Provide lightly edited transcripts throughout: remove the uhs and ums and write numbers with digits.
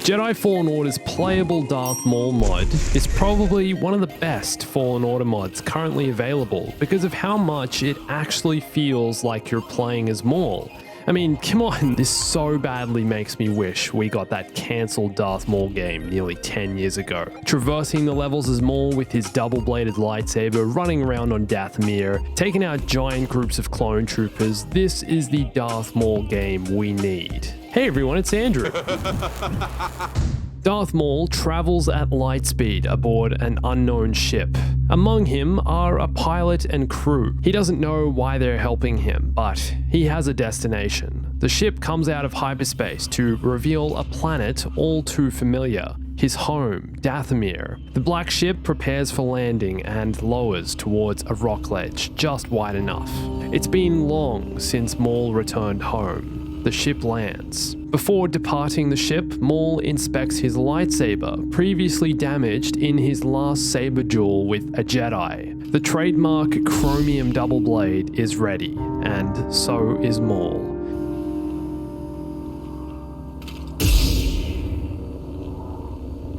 Jedi Fallen Order's playable Darth Maul mod is probably one of the best Fallen Order mods currently available because of how much it actually feels like you're playing as Maul. I mean, come on, this so badly makes me wish we got that cancelled Darth Maul game nearly 10 years ago. Traversing the levels as Maul with his double-bladed lightsaber, running around on Dathomir, taking out giant groups of clone troopers, this is the Darth Maul game we need. Hey everyone, it's Andrew. Darth Maul travels at light speed aboard an unknown ship. Among him are a pilot and crew. He doesn't know why they're helping him, but he has a destination. The ship comes out of hyperspace to reveal a planet all too familiar. His home, Dathomir. The black ship prepares for landing and lowers towards a rock ledge just wide enough. It's been long since Maul returned home. The ship lands. Before departing the ship, Maul inspects his lightsaber, previously damaged in his last saber duel with a Jedi. The trademark chromium double blade is ready, and so is Maul.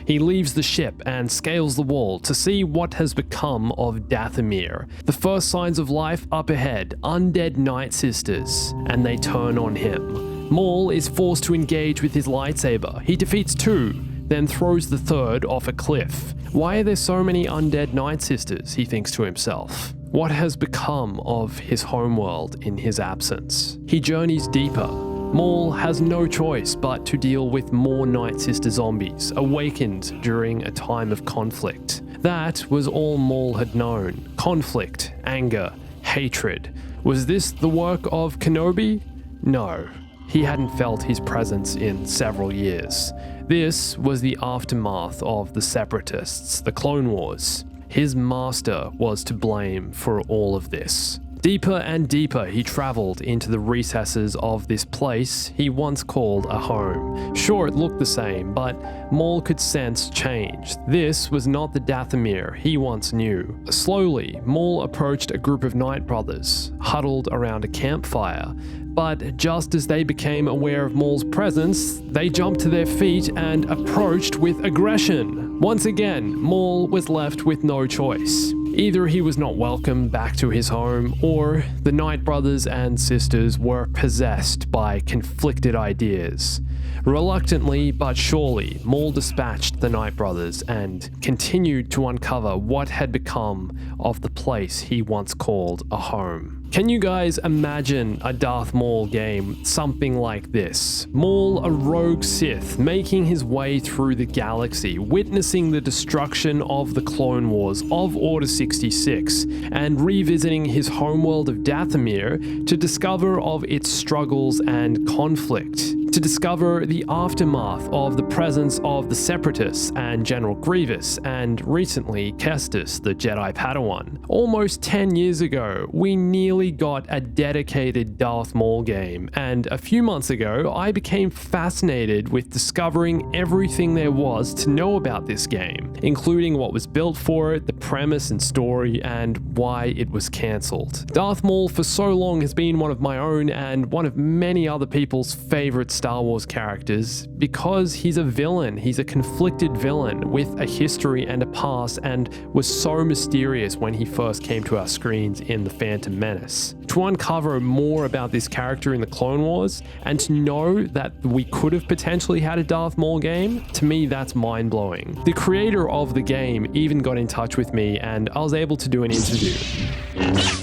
He leaves the ship and scales the wall to see what has become of Dathomir. The first signs of life up ahead, undead Night Sisters, and they turn on him. Maul is forced to engage with his lightsaber. He defeats two, then throws the third off a cliff. Why are there so many undead Night Sisters, he thinks to himself. What has become of his homeworld in his absence? He journeys deeper. Maul has no choice but to deal with more Night Sister zombies, awakened during a time of conflict. That was all Maul had known. Conflict, anger, hatred. Was this the work of Kenobi? No. He hadn't felt his presence in several years. This was the aftermath of the Separatists, the Clone Wars. His master was to blame for all of this. Deeper and deeper he travelled into the recesses of this place he once called a home. Sure, it looked the same, but Maul could sense change. This was not the Dathomir he once knew. Slowly, Maul approached a group of Night Brothers, huddled around a campfire. But just as they became aware of Maul's presence, they jumped to their feet and approached with aggression. Once again, Maul was left with no choice. Either he was not welcome back to his home, or the Night Brothers and Sisters were possessed by conflicted ideas. Reluctantly but surely, Maul dispatched the Night Brothers and continued to uncover what had become of the place he once called a home. Can you guys imagine a Darth Maul game something like this? Maul, a rogue Sith, making his way through the galaxy, witnessing the destruction of the Clone Wars of Order 66, and revisiting his homeworld of Dathomir to discover of its struggles and conflict. To discover the aftermath of the presence of the Separatists and General Grievous, and recently Kestis, the Jedi Padawan. Almost 10 years ago, we nearly got a dedicated Darth Maul game, and a few months ago, I became fascinated with discovering everything there was to know about this game, including what was built for it, the premise and story, and why it was cancelled. Darth Maul for so long has been one of my own and one of many other people's favorite Star Wars characters because he's a villain. He's a conflicted villain with a history and a past, and was so mysterious when he first came to our screens in The Phantom Menace. To uncover more about this character in the Clone Wars, and to know that we could have potentially had a Darth Maul game, to me that's mind-blowing. The creator of the game even got in touch with me and I was able to do an interview.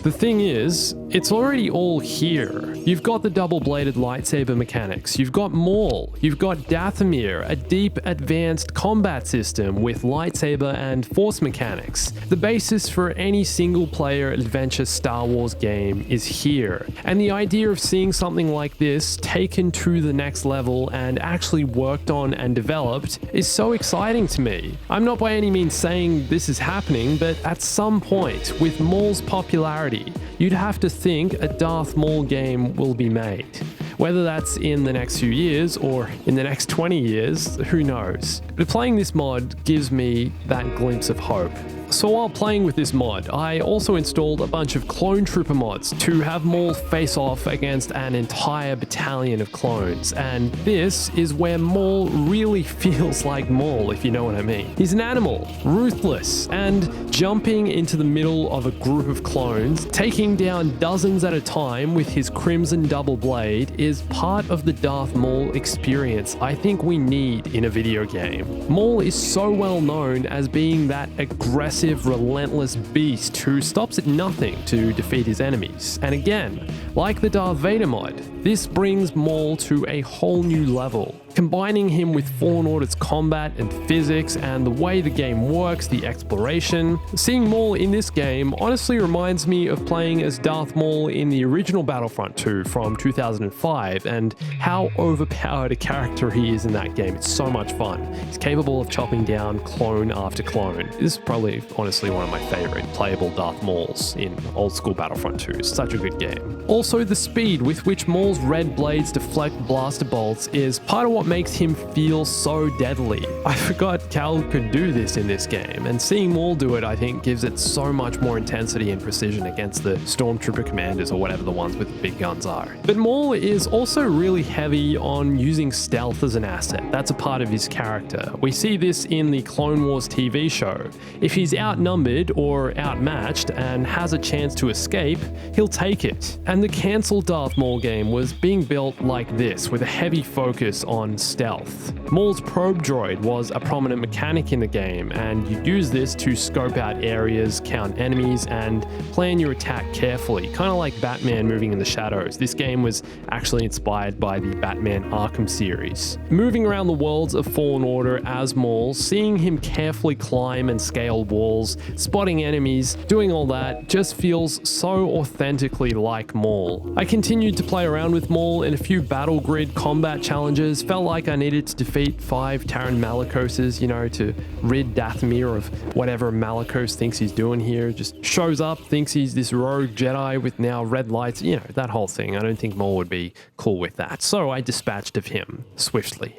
The thing is, it's already all here. You've got the double-bladed lightsaber mechanics, you've got Maul, you've got Dathomir, a deep advanced combat system with lightsaber and force mechanics. The basis for any single-player adventure Star Wars game is here, and the idea of seeing something like this taken to the next level and actually worked on and developed is so exciting to me. I'm not by any means saying this is happening, but at some point, with Maul's popularity, you'd have to think a Darth Maul game will be made. Whether that's in the next few years or in the next 20 years, who knows? But playing this mod gives me that glimpse of hope. So while playing with this mod, I also installed a bunch of clone trooper mods to have Maul face off against an entire battalion of clones, and this is where Maul really feels like Maul, if you know what I mean. He's an animal, ruthless, and jumping into the middle of a group of clones, taking down dozens at a time with his crimson double blade is part of the Darth Maul experience I think we need in a video game. Maul is so well known as being that aggressive, relentless beast who stops at nothing to defeat his enemies. And again, like the Darth Vader mod, this brings Maul to a whole new level. Combining him with Fallen Order's combat and physics and the way the game works, the exploration, seeing Maul in this game honestly reminds me of playing as Darth Maul in the original Battlefront 2 from 2005 and how overpowered a character he is in that game. It's so much fun. He's capable of chopping down clone after clone. This is probably honestly one of my favorite playable Darth Mauls in old school Battlefront 2. It's such a good game. Also, the speed with which Maul's red blades deflect blaster bolts is part of what makes him feel so deadly. I forgot Cal could do this in this game, and seeing Maul do it I think gives it so much more intensity and precision against the Stormtrooper commanders or whatever the ones with the big guns are. But Maul is also really heavy on using stealth as an asset. That's a part of his character. We see this in the Clone Wars TV show. If he's outnumbered or outmatched and has a chance to escape, he'll take it. And the cancelled Darth Maul game was being built like this, with a heavy focus on stealth. Maul's probe droid was a prominent mechanic in the game, and you'd use this to scope out areas, count enemies, and plan your attack carefully, kind of like Batman moving in the shadows. This game was actually inspired by the Batman Arkham series. Moving around the worlds of Fallen Order as Maul, seeing him carefully climb and scale walls, spotting enemies, doing all that just feels so authentically like Maul. I continued to play around with Maul in a few battle grid combat challenges, felt like I needed to defeat 5 Terran Malicoses, you know, to rid Dathomir of whatever Malicos thinks he's doing here. Just shows up, thinks he's this rogue Jedi with now red lights, you know, that whole thing. I don't think Maul would be cool with that. So I dispatched of him swiftly.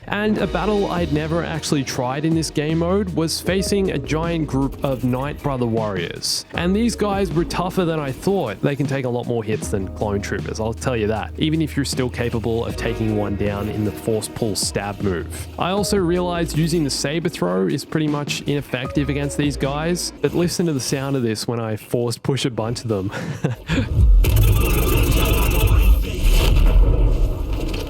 And a battle I'd never actually tried in this game mode was facing a giant group of Knight Brother warriors. And these guys were tougher than I thought. They can take a lot more hits than clone troopers, I'll tell you that, even if you're still capable of taking one down in the force pull stab move. I also realized using the saber throw is pretty much ineffective against these guys, but listen to the sound of this when I forced push a bunch of them.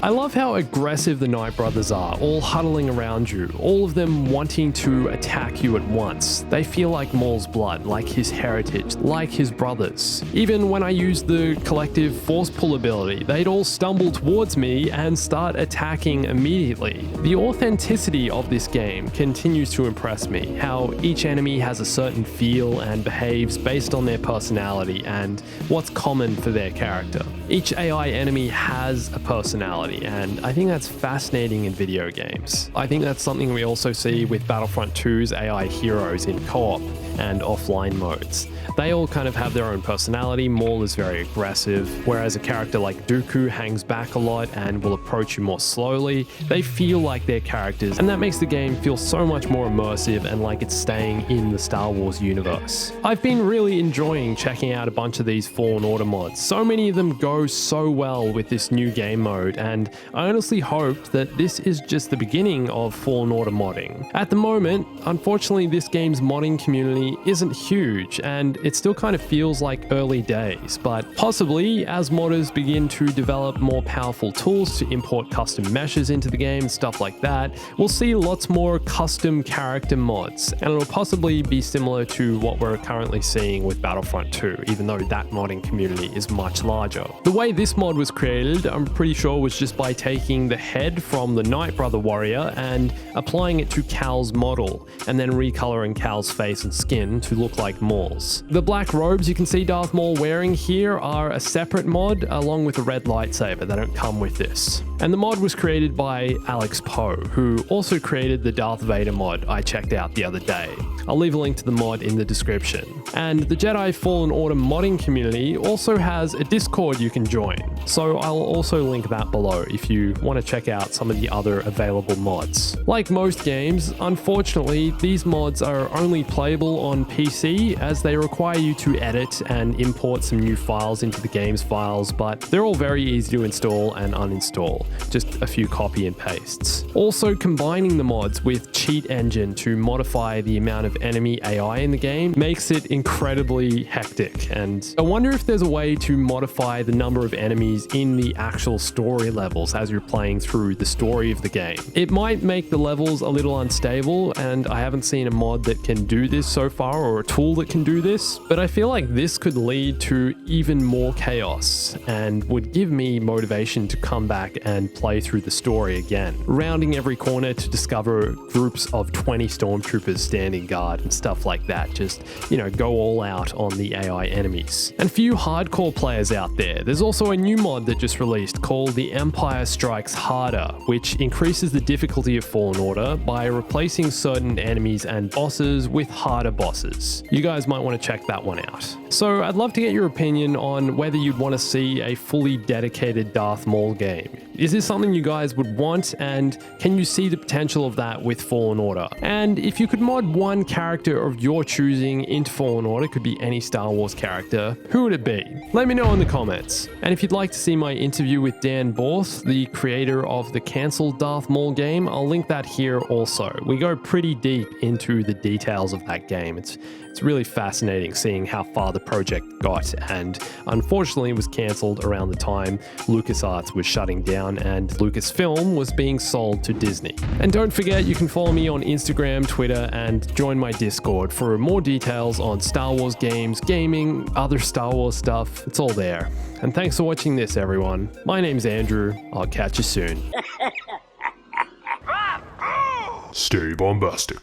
I love how aggressive the Knight Brothers are, all huddling around you, all of them wanting to attack you at once. They feel like Maul's blood, like his heritage, like his brothers. Even when I used the collective force pull ability, they'd all stumble towards me and start attacking immediately. The authenticity of this game continues to impress me, how each enemy has a certain feel and behaves based on their personality and what's common for their character. Each AI enemy has a personality, and I think that's fascinating in video games. I think that's something we also see with Battlefront 2's AI heroes in co-op and offline modes. They all kind of have their own personality. Maul is very aggressive, whereas a character like Dooku hangs back a lot and will approach you more slowly. They feel like their characters, and that makes the game feel so much more immersive and like it's staying in the Star Wars universe. I've been really enjoying checking out a bunch of these Fallen Order mods. So many of them go so well with this new game mode, and I honestly hoped that this is just the beginning of Fallen Order modding. At the moment, unfortunately, this game's modding community isn't huge, and it still kind of feels like early days, but possibly as modders begin to develop more powerful tools to import custom meshes into the game and stuff like that, we'll see lots more custom character mods, and it'll possibly be similar to what we're currently seeing with Battlefront 2, even though that modding community is much larger. The way this mod was created, I'm pretty sure, was just by taking the head from the Knight Brother warrior and applying it to Cal's model, and then recoloring Cal's face and skin to look like Maul's. The black robes you can see Darth Maul wearing here are a separate mod, along with a red lightsaber. They don't come with this. And the mod was created by Alex Poe, who also created the Darth Vader mod I checked out the other day. I'll leave a link to the mod in the description. And the Jedi Fallen Order modding community also has a Discord you can join, so I'll also link that below if you want to check out some of the other available mods. Like most games, unfortunately, these mods are only playable on PC as they require you to edit and import some new files into the game's files, but they're all very easy to install and uninstall, just a few copy and pastes. Also, combining the mods with Cheat Engine to modify the amount of enemy AI in the game makes it incredibly hectic, and I wonder if there's a way to modify the number of enemies in the actual story levels as you're playing through the story of the game. It might make the levels a little unstable, and I haven't seen a mod that can do this so far, or a tool that can do this, but I feel like this could lead to even more chaos and would give me motivation to come back and play through the story again, rounding every corner to discover groups of 20 stormtroopers standing guard and stuff like that. Just, you know, go all out on the AI enemies. And for you hardcore players out there, there's also a new mod that just released called The Empire Strikes Harder, which increases the difficulty of Fallen Order by replacing certain enemies and bosses with harder bosses. You guys might want to check that one out. So I'd love to get your opinion on whether you'd want to see a fully dedicated Darth Maul game. Is this something you guys would want, and can you see the potential of that with Fallen Order? And if you could mod one character of your choosing into Fallen Order, could be any Star Wars character, who would it be? Let me know in the comments. And if you'd like to see my interview with Dan Borth, the creator of the cancelled Darth Maul game, I'll link that here also. We go pretty deep into the details of that game. It's really fascinating seeing how far the project got, and unfortunately it was cancelled around the time LucasArts was shutting down and Lucasfilm was being sold to Disney. And don't forget, you can follow me on Instagram, Twitter, and join my Discord for more details on Star Wars games, gaming, other Star Wars stuff. It's all there. And thanks for watching this, everyone. My name's Andrew. I'll catch you soon. Stay bombastic.